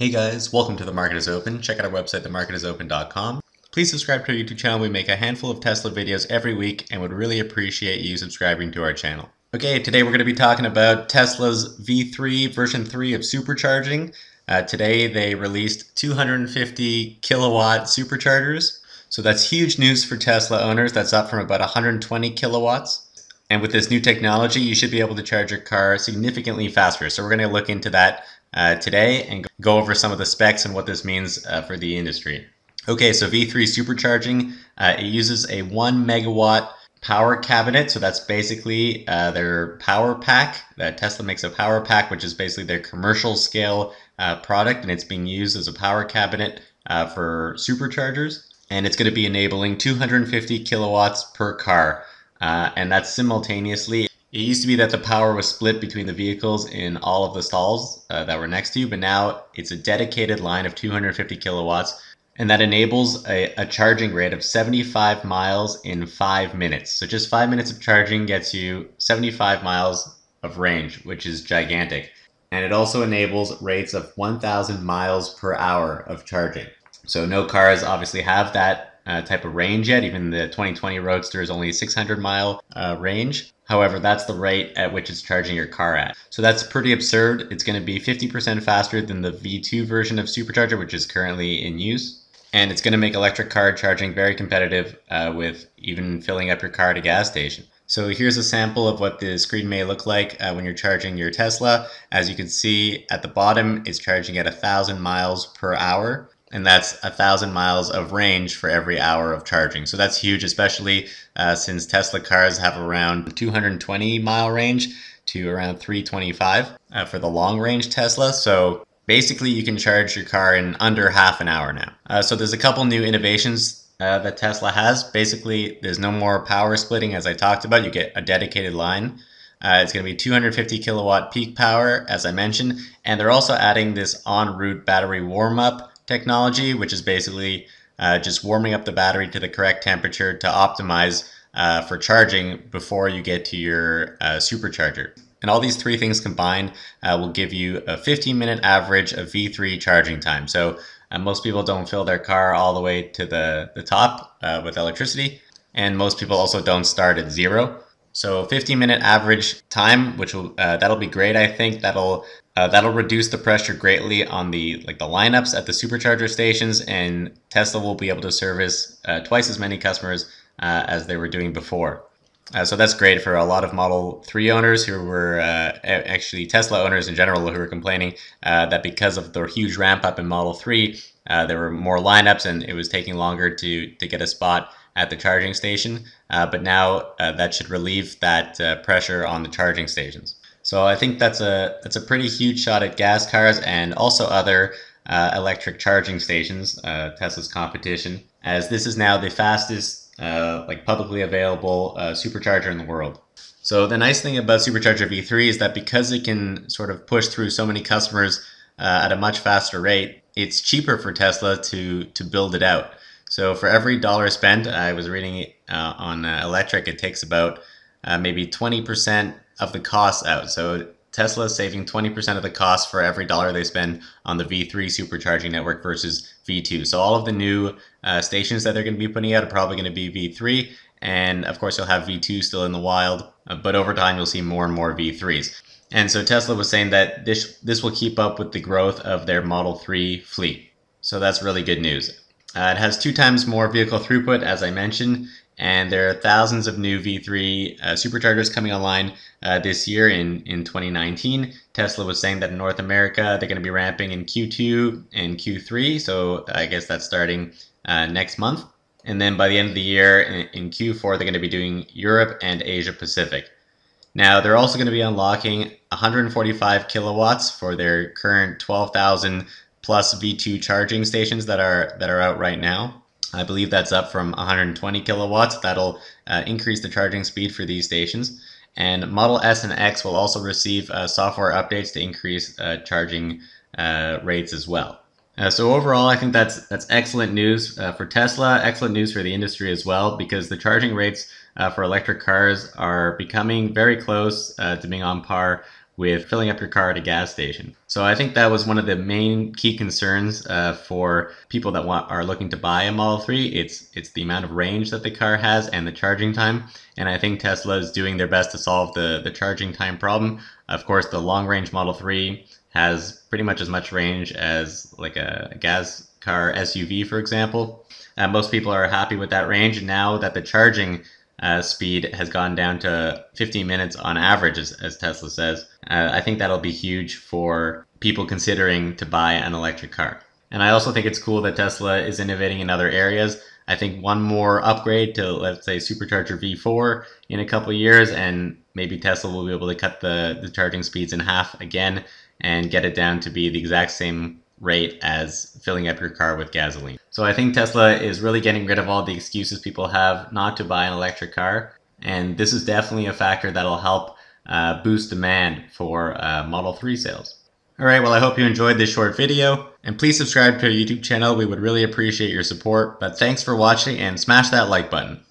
Hey guys, welcome to The Market is Open. Check out our website, themarketisopen.com. Please subscribe to our YouTube channel. We make a handful of Tesla videos every week and would really appreciate you subscribing to our channel. Okay, today we're going to be talking about Tesla's V3 version 3 of Supercharging. Today they released 250 kilowatt superchargers. So that's huge news for Tesla owners. That's up from about 120 kilowatts. And with this new technology, you should be able to charge your car significantly faster. So we're going to look into that today and go over some of the specs and what this means for the industry. Okay, so V3 Supercharging, it uses a 1 megawatt power cabinet. So that's basically their power pack. Tesla makes a power pack, which is basically their commercial scale product, and it's being used as a power cabinet for superchargers. And it's going to be enabling 250 kilowatts per car. And that's simultaneously. It used to be that the power was split between the vehicles in all of the stalls that were next to you, but now it's a dedicated line of 250 kilowatts, and that enables a charging rate of 75 miles in 5 minutes. So just 5 minutes of charging gets you 75 miles of range, which is gigantic. And it also enables rates of 1,000 miles per hour of charging. So no cars obviously have that type of range yet. Even the 2020 Roadster is only a 600 mile range. However, that's the rate at which it's charging your car at. So that's pretty absurd. It's going to be 50% faster than the V2 version of Supercharger, which is currently in use. And it's going to make electric car charging very competitive with even filling up your car at a gas station. So here's a sample of what the screen may look like when you're charging your Tesla. As you can see at the bottom, it's charging at 1,000 miles per hour. And that's 1,000 miles of range for every hour of charging. So that's huge, especially since Tesla cars have around 220 mile range to around 325 for the long range Tesla. So basically you can charge your car in under half an hour now. So there's a couple new innovations that Tesla has. Basically, there's no more power splitting, as I talked about. You get a dedicated line. It's going to be 250 kilowatt peak power, as I mentioned. And they're also adding this en route battery warm up technology, which is basically just warming up the battery to the correct temperature to optimize for charging before you get to your supercharger. And all these three things combined will give you a 15-minute average of V3 charging time. So most people don't fill their car all the way to the top with electricity, and most people also don't start at zero. So 15-minute average time, which will that'll be great. I think that'll reduce the pressure greatly on the lineups at the supercharger stations, and Tesla will be able to service twice as many customers as they were doing before. So that's great for a lot of Model 3 owners who were actually Tesla owners in general who were complaining that because of the huge ramp up in Model 3, there were more lineups and it was taking longer to get a spot at the charging station. But now that should relieve that pressure on the charging stations. So I think that's a pretty huge shot at gas cars and also other electric charging stations, Tesla's competition, as this is now the fastest publicly available supercharger in the world. So the nice thing about Supercharger V3 is that because it can sort of push through so many customers at a much faster rate, it's cheaper for Tesla to build it out. So for every dollar spent, I was reading on electric, it takes about maybe 20% of the costs out. So Tesla is saving 20% of the cost for every dollar they spend on the V3 supercharging network versus V2. So all of the new stations that they're going to be putting out are probably going to be V3. And of course, you'll have V2 still in the wild. But over time, you'll see more and more V3s. And so Tesla was saying that this will keep up with the growth of their Model 3 fleet. So that's really good news. It has 2 times more vehicle throughput, as I mentioned, and there are thousands of new V3 superchargers coming online this year in 2019. Tesla was saying that in North America, they're going to be ramping in Q2 and Q3, so I guess that's starting next month. And then by the end of the year, in Q4, they're going to be doing Europe and Asia Pacific. Now, they're also going to be unlocking 145 kilowatts for their current 12,000 plus V2 charging stations that are out right now. I believe that's up from 120 kilowatts. That'll increase the charging speed for these stations. And Model S and X will also receive software updates to increase charging rates as well. So overall, I think that's excellent news for Tesla, excellent news for the industry as well, because the charging rates for electric cars are becoming very close to being on par with filling up your car at a gas station. So I think that was one of the main key concerns for people that are looking to buy a Model 3. It's the amount of range that the car has and the charging time. And I think Tesla is doing their best to solve the charging time problem. Of course, the long range Model 3 has pretty much as much range as like a gas car SUV, for example. Most people are happy with that range. And now that the charging speed has gone down to 15 minutes on average, as Tesla says, I think that'll be huge for people considering to buy an electric car. And I also think it's cool that Tesla is innovating in other areas. I think one more upgrade to, let's say, Supercharger V4 in a couple of years, and maybe Tesla will be able to cut the charging speeds in half again and get it down to be the exact same rate as filling up your car with gasoline. So I think Tesla is really getting rid of all the excuses people have not to buy an electric car. And this is definitely a factor that'll help boost demand for Model 3 sales. Alright, well, I hope you enjoyed this short video. And please subscribe to our YouTube channel. We would really appreciate your support. But thanks for watching, and smash that like button.